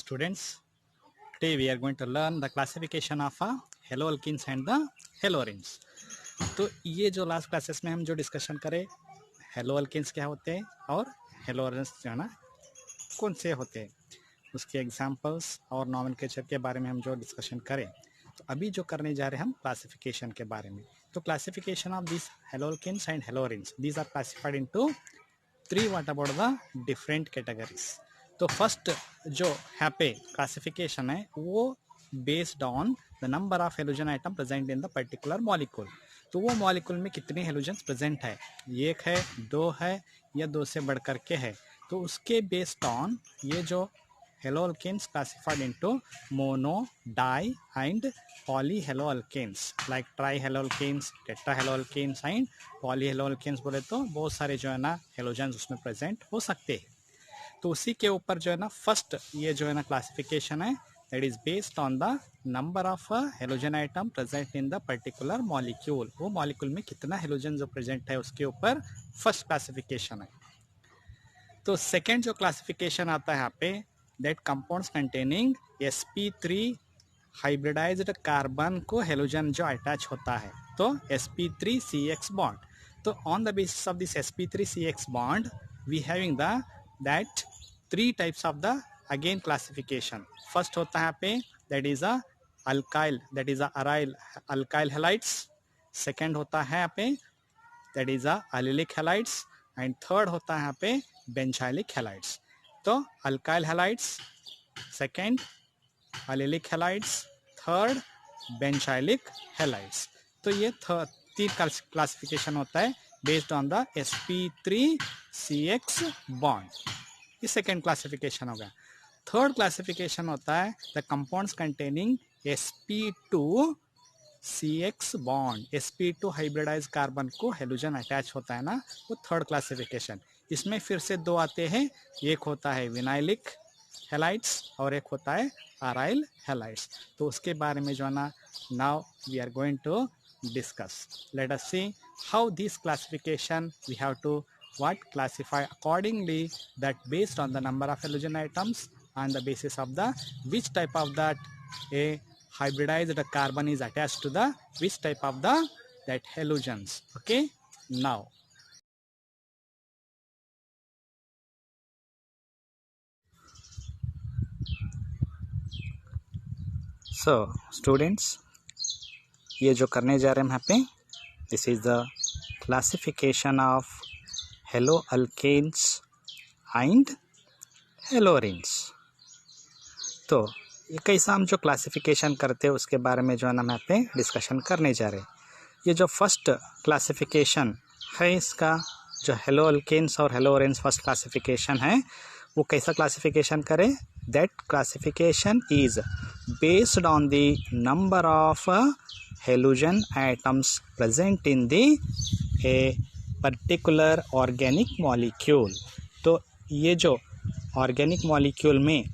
students, today we are going to learn the classification of haloalkenes and the haloarenes. तो ये जो last classes में हम जो डिस्कशन करें हेलोअल्केन्स क्या होते हैं और हेलोअरेंस जो है ना कौन से होते हैं, उसके एग्जांपल्स और नॉमेनक्लेचर के बारे में हम जो डिस्कशन करें, तो अभी जो करने जा रहे हैं हम क्लासिफिकेशन के बारे में. तो classification of this haloalkanes and haloarenes, these are classified into 3 what about the different categories. तो फर्स्ट जो यहाँ पे क्लासिफिकेशन है वो based on the number of halogen atom present in the particular molecule. तो वो मॉलिक्यूल में कितने हेलोजन्स प्रेजेंट है, एक है, दो है या दो से बढ़ कर के है, तो उसके बेस्ड ऑन ये जो haloalkanes classified into mono, di and poly haloalkanes like tri haloalkanes, tetra haloalkanes and poly haloalkanes बोले तो बहुत सारे जो है ना हेलोजन्स उसमें प्रेजेंट हो सकते हैं. तो उसी के ऊपर जो है ना फर्स्ट ये जो है ना क्लासिफिकेशन है that is based on the number of halogen atom present in the particular molecule. वो मॉलिक्यूल में कितना हेलोजन जो प्रेजेंट है उसके ऊपर फर्स्ट क्लासिफिकेशन है. तो सेकेंड जो क्लासिफिकेशन आता है यहाँ पे that compounds containing sp3 hybridized carbon को हेलोजन जो अटैच होता है, तो sp3CX बॉन्ड. तो on the basis of this sp3CX bond we having the that 3 types of the again classification. First होता है यहाँ पे that is a alkyl, that is a aryl alkyl halides. Second होता है यहाँ पे that is a allylic halides and third होता है यहाँ पे benzylic halides. तो alkyl halides, second allylic halides, third benzylic halides. तो ये 3 क्लासिफिकेशन होता है based on the sp3CX bond. ये सेकेंड क्लासिफिकेशन होगा. थर्ड क्लासिफिकेशन होता है the compounds containing sp2CX bond. sp2 hybridize carbon को हेलोजन अटैच होता है ना, वो थर्ड क्लासिफिकेशन. इसमें फिर से दो आते हैं, एक होता है विनाइलिक हेलाइड्स और एक होता है अराइल हेलाइड्स. तो उसके बारे में जो है ना now we are going to discuss. Let us see how this classification we have to classify accordingly, that based on the number of halogen items on the basis of the which type of that a hybridized carbon is attached to the which type of the that halogens. Okay, now so students ये जो करने जा रहे हैं यहाँ पे this is the classification of haloalkanes and haloarenes. तो ये कैसा हम जो क्लासिफिकेशन करते हैं उसके बारे में जो है ना हम यहाँ पे डिस्कशन करने जा रहे हैं. ये जो फर्स्ट क्लासिफिकेशन है इसका जो हेलोअल्केन्स और हेलोअरेन्स फर्स्ट क्लासिफिकेशन है वो कैसा क्लासिफिकेशन करें, that classification is based on the number of halogen atoms present in the a particular organic molecule. तो ये जो ऑर्गेनिक मॉलिक्यूल में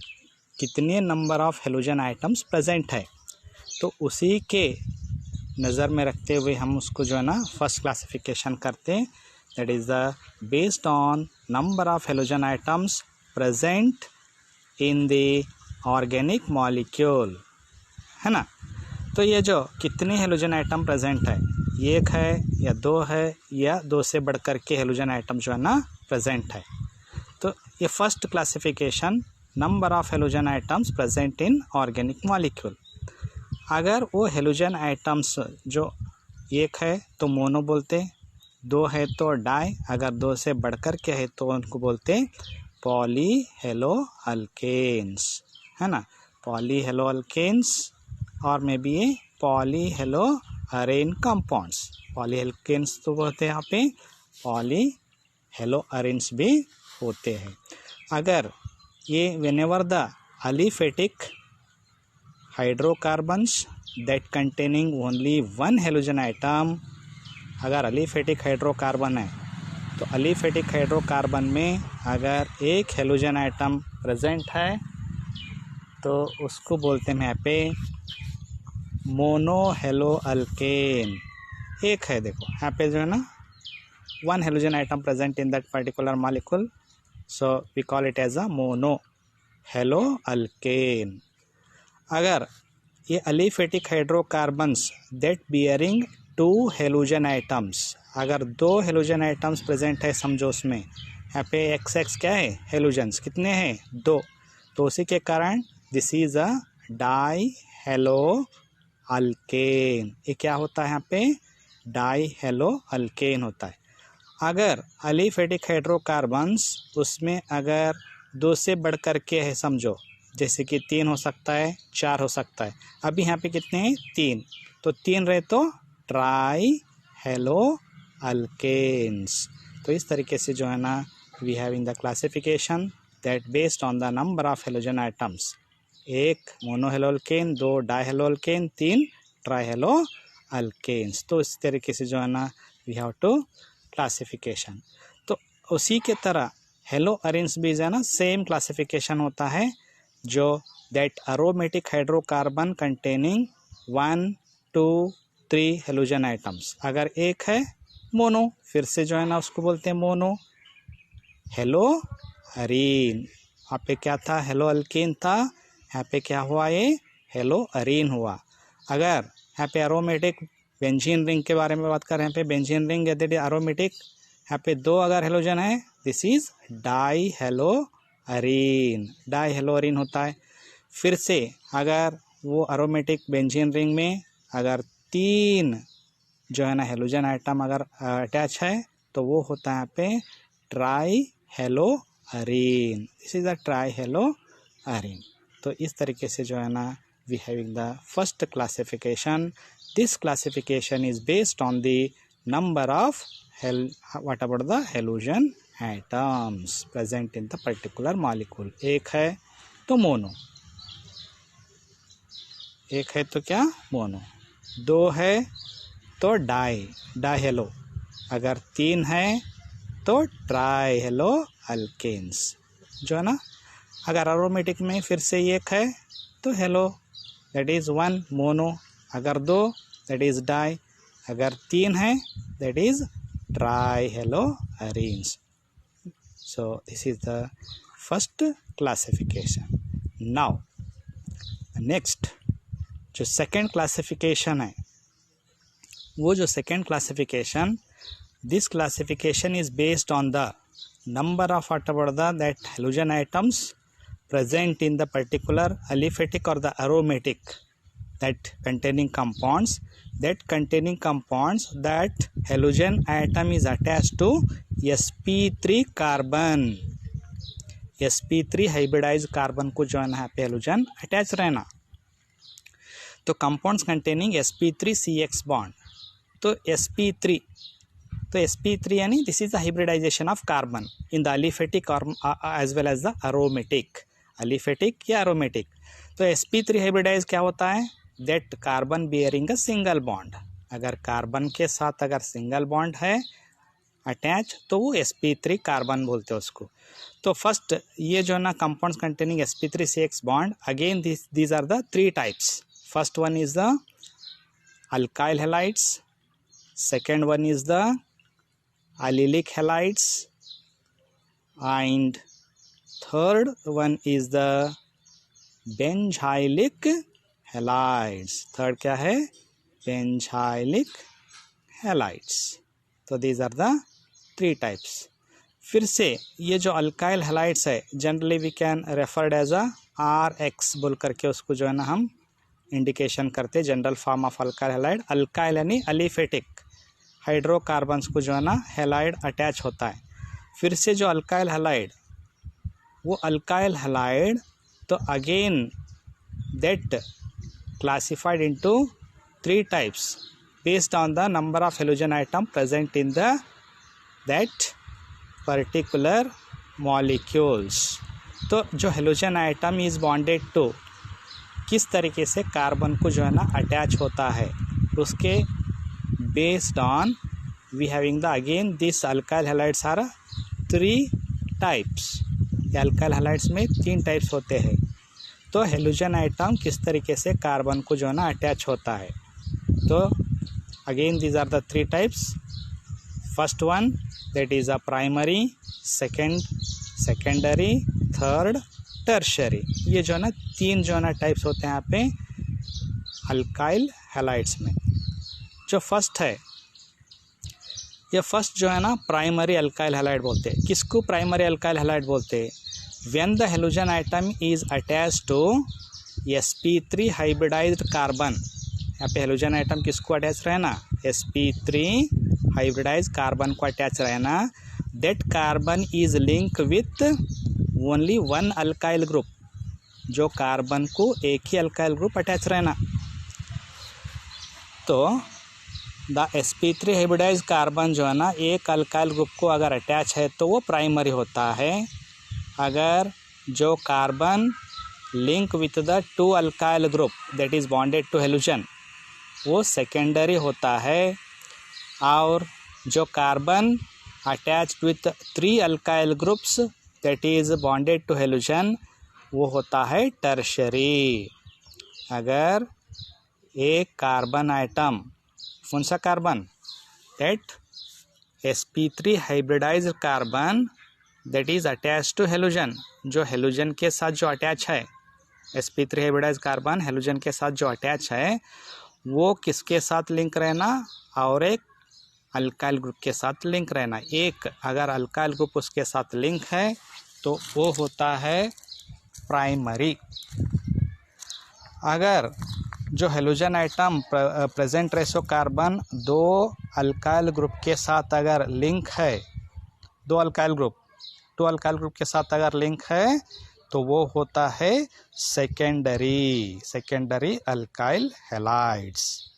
कितने number of halogen items present है, तो उसी के नज़र में रखते हुए हम उसको जो है ना फर्स्ट क्लासिफिकेशन करते हैं. That is the based on number of halogen items present in the organic molecule, है ना. तो ये जो कितने हेलोजन आइटम प्रेजेंट है, एक है या दो है या दो से बढ़कर के हेलोजन आइटम जो है ना प्रेजेंट है. तो ये first classification number of halogen items present in organic molecule. अगर वो हेलोजन आइटम्स जो एक है तो मोनो बोलते, दो है तो डाई, अगर दो से बढ़कर के है तो उनको बोलते पॉली हेलोअल्केन्स, है ना. पॉली हेलोअल्केन्स और में भी ये पॉली हेलोअरेन कंपाउंड्स. पॉली हेलोअल्केन्स तो होते हैं यहाँ पे, पॉली हेलोअरेन्स भी होते हैं. अगर ये whenever the aliphatic hydrocarbons that containing only one halogen atom, अगर अलीफेटिक हाइड्रोकार्बन है तो अलीफेटिक हाइड्रोकार्बन में अगर एक हेलोजन आइटम प्रेजेंट है तो उसको बोलते हैं यहाँ पे मोनो हेलोअल्केन. एक है, देखो यहाँ पे जो है ना one halogen atom present in that particular molecule, so we call it as a mono. Hello alkane. अगर ये aliphatic hydrocarbons that bearing 2 halogen atoms, अगर 2 हेलोजन आइटम्स प्रेजेंट है समझो, उसमें यहाँ पे XX क्या है, हेलोजन्स कितने हैं, 2, तो उसी के कारण this is a die halo alkane. ये क्या होता है यहाँ पे, डाई हेलो अल्केन होता है। अगर अलीफेटिक हाइड्रोकार्बन्स उसमें अगर 2 से बढ़ कर के है समझो, जैसे कि 3 हो सकता है, 4 हो सकता है, अभी यहाँ पे कितने हैं, 3, तो 3 रहे तो ट्राई हेलो अल्केन्स। तो इस तरीके से जो है ना, we have in the classification that based on the number of halogen atoms, 1 mono hello alkane, 2 di halo alkane, 3 tri halo alkanes. तो इस तरीके से जो है ना, वी हैव टू क्लासिफिकेशन। तो उसी के तरह हेलो अरेंस भी है ना, सेम क्लासिफिकेशन होता है, जो that aromatic hydrocarbon containing 1, 2, 3 halogen atoms. अगर एक है मोनो, फिर से जो है ना उसको बोलते हैं मोनो हेलो अरीन। यहाँ पे क्या था, हेलो अल्केन था, यहाँ पे क्या हुआ, ये हेलो अरीन हुआ। अगर यहाँ पे अरोमेटिक बेंजीन रिंग के बारे में बात कर रहे हैं, यहाँ पे बेंजीन रिंग यदि अरोमेटिक, यहाँ पे 2 अगर हेलोजन है, this is die hello Areen, die hello Areen होता है। फिर से अगर वो अरोमेटिक बेंजीन रिंग में अगर 3 जो है ना हेलोजन आइटम अगर अटैच है, तो वो होता है यहाँ पे tri halo arene, this is the tri halo arene. तो इस तरीके से जो है ना, we having the first classification. This classification is based on the number of what about the halogen atoms present in the particular molecule। एक है तो मोनो, एक है तो क्या मोनो, 2 है तो डाई हेलो, अगर 3 है तो ट्राई हेलो अल्केन्स जो है ना। अगर अरोमेटिक में फिर से एक है तो हेलो, दैट इज 1 मोनो, अगर 2 दैट इज डाई, अगर 3 है that is try hello arenes. So this is the first classification. Now next जो सेकेंड क्लासिफिकेशन है, वो जो second classification, this classification is based on the number of that halogen items present in the particular aliphatic or the aromatic that containing compounds, that halogen atom is attached to sp3 carbon, sp3 hybridized carbon को जो है ना पे halogen attach रहना। तो compounds containing sp3CX bond, तो sp3 यानी this is the hybridisation of carbon in the aliphatic और as well as the aromatic, aliphatic या अरोमेटिक। तो sp3 हाइब्रिडाइज क्या होता है, that carbon bearing a single bond, अगर कार्बन के साथ अगर सिंगल बॉन्ड है अटैच तो वो sp3 कार्बन बोलते हैं उसको। तो फर्स्ट ये जो है ना compounds containing sp3CX bond, again these are the 3 types। First one is the alkyl halides, second one is the allylic halides, and third one is the benzylic halides। Third क्या है, benzylic halides। तो these are the 3 types। फिर से ये जो alkyl halides है, generally we can referred as a RX बोल करके उसको जो है ना हम इंडिकेशन करते, general form of alkyl halide. Alkyl यानी अलीफेटिक हाइड्रोकार्बन्स को जो है ना हैलाइड अटैच होता है। फिर से जो अल्काइल हैलाइड, वो अल्काइल हैलाइड तो again that classified into 3 types based on the number of halogen atom present in the that particular molecules. तो जो halogen atom is bonded to, किस तरीके से कार्बन को जो है ना अटैच होता है, उसके based on we having the again this alkyl halides are 3 types। alkyl halides में 3 टाइप्स होते हैं। तो हेलोजन आइटम किस तरीके से कार्बन को जो है ना अटैच होता है, तो again these are the 3 types। First one that is a primary, second secondary, third tertiary. ये जो है ना 3 जो है ना टाइप्स होते हैं यहाँ पे अल्काइल हैलाइड्स में। जो फर्स्ट है, ये फर्स्ट जो है ना प्राइमरी अल्काइल हैलाइड बोलते हैं। किसको प्राइमरी अल्काइल हैलाइड बोलते हैं? When the halogen atom is attached to sp3 hybridized carbon. यहाँ पे हेलोजन आइटम किसको अटैच रहना? sp3 हाइब्रिडाइज्ड कार्बन को अटैच रहना। That carbon is link with only one alkyl group. जो कार्बन को एक ही अल्काइल ग्रुप अटैच रहना। तो द sp3 हाइब्रिडाइज्ड कार्बन जो है ना एक अल्काइल ग्रुप को अगर अटैच है तो वो प्राइमरी होता है। अगर जो carbon link with the 2 alkyl group that is bonded to halogen वो सेकेंडरी होता है। और जो carbon attached with 3 alkyl groups that is bonded to halogen वो होता है टर्शरी। अगर एक कार्बन आइटम, कौन सा carbon? That sp3 hybridized carbon that is attach to halogen, जो हेलोजन के साथ जो अटैच है, sp3 हाइब्रिडाइज्ड कार्बन हेलोजन के साथ जो अटैच है वो किसके साथ लिंक रहना? और एक अल्काइल ग्रुप के साथ लिंक रहना। एक अगर अल्काइल ग्रुप उसके साथ लिंक है तो वो होता है प्राइमरी। अगर जो halogen atom present ratio carbon 2 alkyl group के साथ अगर लिंक है, 2 अल्काइल ग्रुप के साथ अगर लिंक है तो वो होता है सेकेंडरी अल्काइल हैलाइड्स।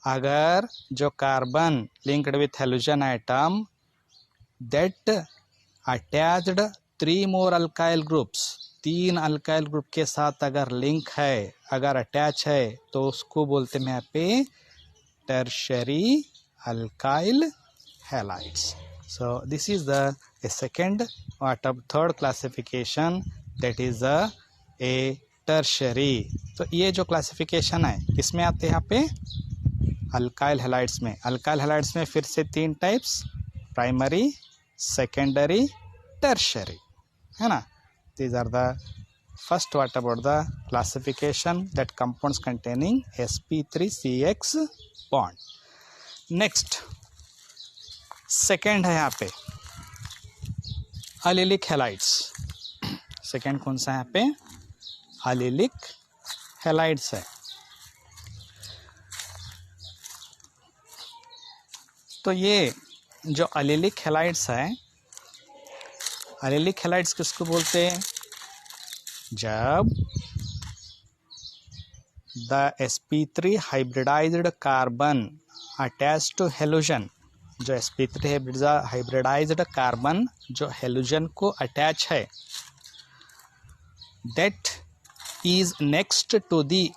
अगर जो carbon linked with halogen item that attached 3 more alkyl groups, 3 alkyl group के साथ अगर लिंक है, अगर अटैच है तो उसको बोलते हैं यहाँ पे tertiary alkyl halides. So this is the second third classification that is a tertiary. तो ये जो क्लासिफिकेशन है किसमें आते हैं? यहाँ पे अल्काइल हैलाइड्स में। अल्काइल हैलाइड्स में फिर से 3 टाइप्स, प्राइमरी, सेकेंडरी, टर्शरी, है ना। These are the first. What about the classification? That compounds containing sp3CX bond. Next, second है यहाँ पे एलिलिक हैलाइड्स। सेकेंड कौन सा है यहाँ पे? एलिलिक हैलाइड्स है। तो ये जो एलिलिक हैलाइड्स है, एलिलिक हैलाइड्स किसको बोलते हैं? जब the sp3 hybridized carbon attach to halogen, जो sp3 हाइब्रिडाइज्ड कार्बन जो हेलोजन को अटैच है, that is next to the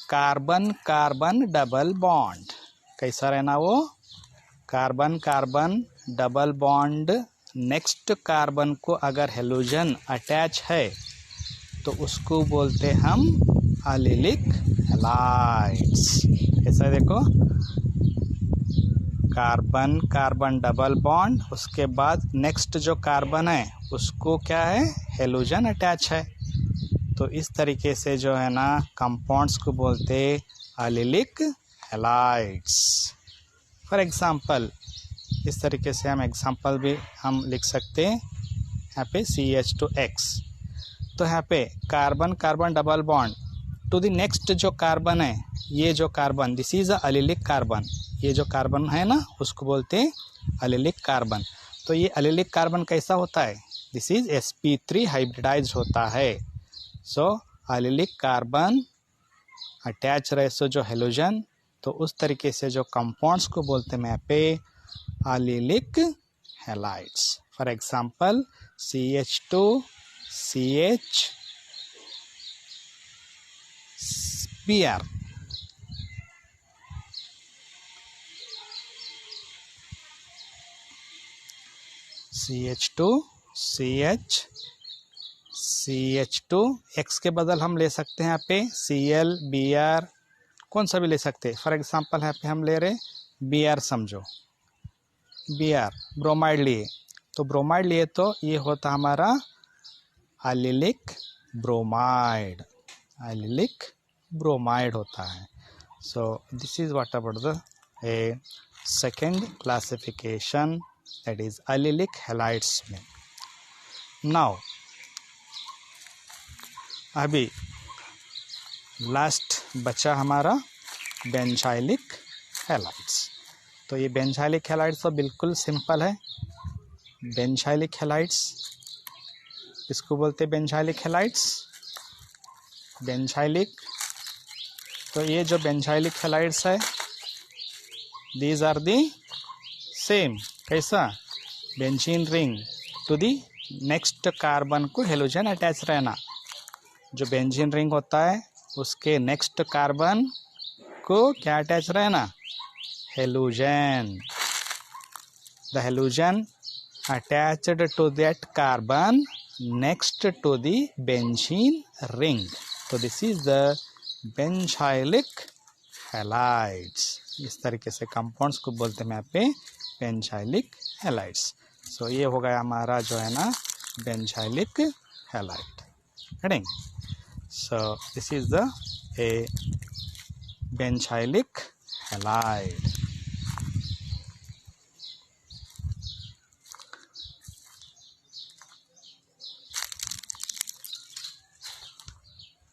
carbon carbon double bond. कैसा रहना वो? Carbon carbon double bond next carbon को अगर हेलोजन अटैच है तो उसको बोलते हम एलिलिक हैलाइड्स। ऐसा देखो, कार्बन कार्बन डबल बॉन्ड, उसके बाद नेक्स्ट जो कार्बन है उसको क्या है? हेलोजन अटैच है। तो इस तरीके से जो है ना कंपाउंड्स को बोलते एलिलिक हैलाइड्स। फॉर एग्जांपल, इस तरीके से हम एग्जांपल भी हम लिख सकते हैं यहाँ पे CH2X। तो यहाँ पे carbon carbon double bond to the next जो कार्बन है, ये जो carbon, this is a allylic carbon. ये जो कार्बन है ना उसको बोलते हैं एलिलिक कार्बन। तो ये एलिलिक कार्बन कैसा होता है? दिस इज sp3 हाइब्रिडाइज्ड होता है। सो एलिलिक कार्बन अटैच रेशो जो हेलोजन, तो उस तरीके से जो कंपाउंड्स को बोलते हैं यहाँ पे allylic halides. For example CH2CH Br, CH2CH CH2X के बदल हम ले सकते हैं यहाँ पे Cl Br, कौन सा भी ले सकते हैं। फॉर एग्जांपल यहाँ पे हम ले रहे Br, समझो Br ब्रोमाइड लिए, तो ब्रोमाइड लिए तो ये होता हमारा एलिलिक ब्रोमाइड, एलिलिक ब्रोमाइड होता है. सो this is what about the A second classification, that is allylic halides में. नाउ अभी लास्ट बचा हमारा बेंजाइलिक हैलाइड्स. तो ये बेंजाइलिक हैलाइड्स तो बिल्कुल सिंपल है. बेंजाइलिक हैलाइड्स इसको बोलते हैं बेंजाइलिक हैलाइड्स. बेंजाइलिक, तो ये जो बेंजाइलिक हैलाइड्स है, दीज आर दी सेम. कैसा? Benzene ring to the next carbon को हेलोजन अटैच रहना. जो बेंजीन रिंग होता है उसके नेक्स्ट कार्बन को क्या अटैच रहना? Halogen. The halogen attached to that carbon next to the benzene ring. तो this is the benzylic halides. इस तरीके से कंपाउंड्स को बोलते हैं यहाँ पे बेंजाइलिक हैलाइड्स. सो ये हो गया हमारा जो है ना benzylic halide. Heading. So this is the a benzylic halide.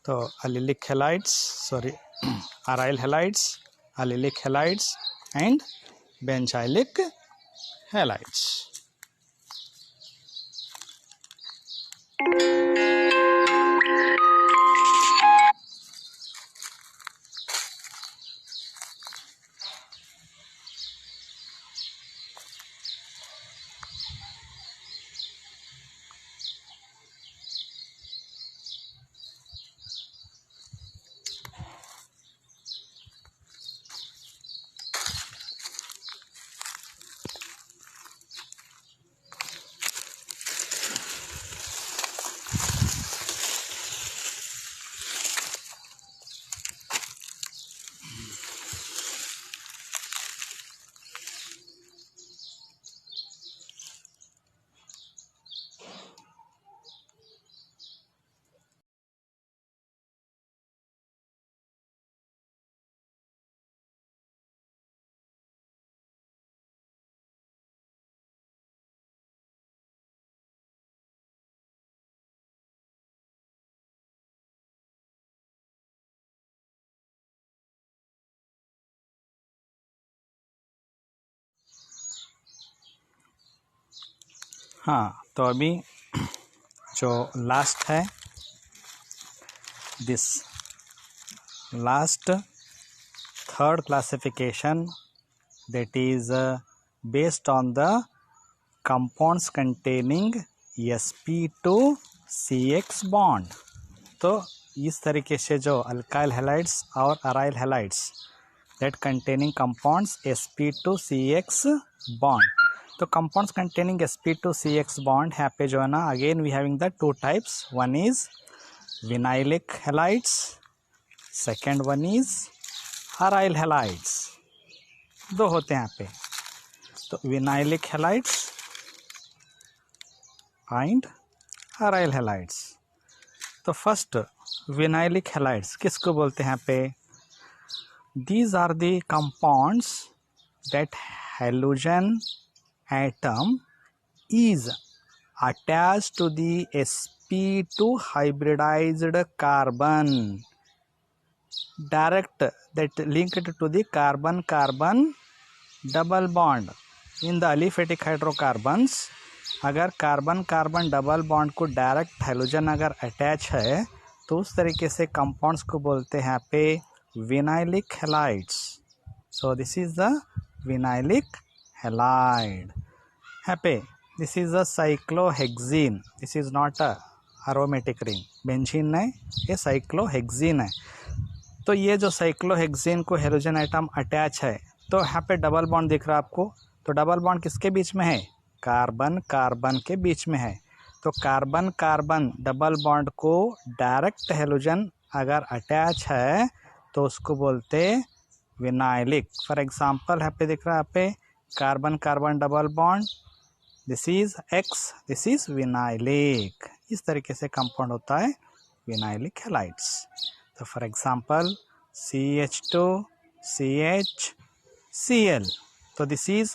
तो allylic halides, sorry, aryl halides, allylic halides and benzylic halides. हाँ, तो अभी जो लास्ट है, this last third classification, that is based on the compounds containing sp2CX bond. तो इस तरीके से जो अल्काइल हैलाइड्स और aryl halides that containing compounds sp2CX bond. तो compounds containing sp2CX bond यहाँ पे जो है ना, again we having the two types. One is vinylic halides, second one is aryl halides. दो होते हैं यहाँ पे. तो vinylic halides and aryl halides. तो फर्स्ट विनाइलिक हैलाइड्स किसको बोलते हैं यहाँ पे? These are the compounds that halogen atom is attached to the sp2 hybridized carbon, direct, that linked to the carbon-carbon double bond. In the aliphatic hydrocarbons, अगर carbon carbon double bond को direct halogen अगर attach है तो उस तरीके से compounds को बोलते हैं यहाँ पे vinylic halides. So this is the vinylic halide. यहाँ पे this is a cyclohexene. This is not a aromatic ring. Benzene नहीं, ये साइक्लोहेक्सीन है. तो ये जो साइक्लोहेक्सीन को हेलोजन एटम अटैच है, तो यहाँ पे डबल बॉन्ड दिख रहा है आपको. तो डबल बॉन्ड किसके बीच में है? कार्बन कार्बन के बीच में है. तो कार्बन कार्बन डबल बॉन्ड को डायरेक्ट हेलोजन अगर अटैच है तो उसको बोलते विनाइलिक. फॉर एग्जांपल यहाँ पे दिख रहा है, यहाँ पे carbon carbon double bond, this is X, this is vinylic. इस तरीके से कंपाउंड होता है विनाइलिक हैलाइड्स। तो for example CH2 CH Cl, तो दिस इज,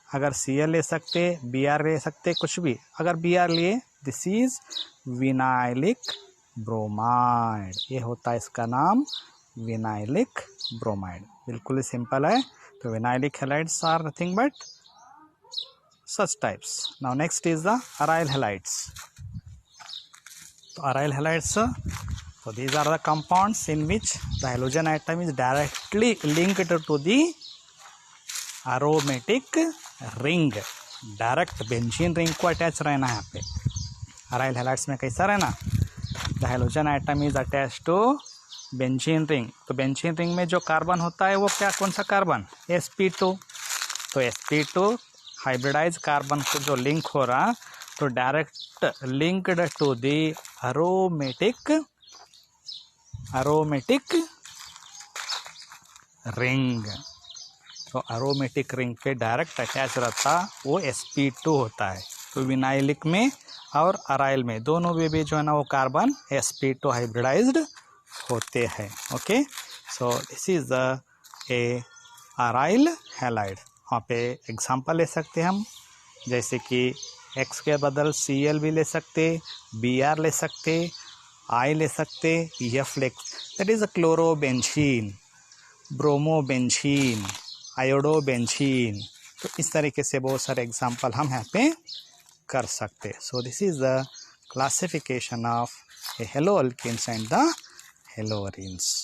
अगर Cl ले सकते, Br ले सकते, कुछ भी, अगर Br लिए दिस इज विनाइलिक ब्रोमाइड, ये होता है इसका नाम विनाइलिक ब्रोमाइड। बिल्कुल ही सिंपल है। तो vinylic halides are nothing but such types. Now next is the aryl halides. So aryl halides, so these are the compounds in which the halogen atom is directly linked to the aromatic ring. Direct benzene ring को attach रहना है यहाँ पे। Aryl halides में कैसा रहना, the halogen atom is attach to benzene ring. तो benzene ring में जो कार्बन होता है वो क्या, कौन सा कार्बन, sp2। तो sp2 हाइब्रिडाइज कार्बन को जो लिंक हो रहा, तो direct linked to the aromatic ring. तो अरोमेटिक रिंग पे डायरेक्ट अटैच रहता वो sp2 होता है। तो विनाइलिक में और अराइल में दोनों में भी जो है ना वो कार्बन sp2 हाइब्रिडाइज्ड होते हैं। Okay, so this is the A aryl halide. वहाँ पे एग्जांपल ले सकते हम, जैसे कि X के बदल Cl भी ले सकते, Br ले सकते, I ले सकते, F ले, that is a chlorobenzene, bromobenzene, iodobenzene. तो इस तरीके से बहुत सारे एग्जांपल हम यहाँ पे कर सकते। So this is the classification of haloalkanes and the हेलोरिन्स।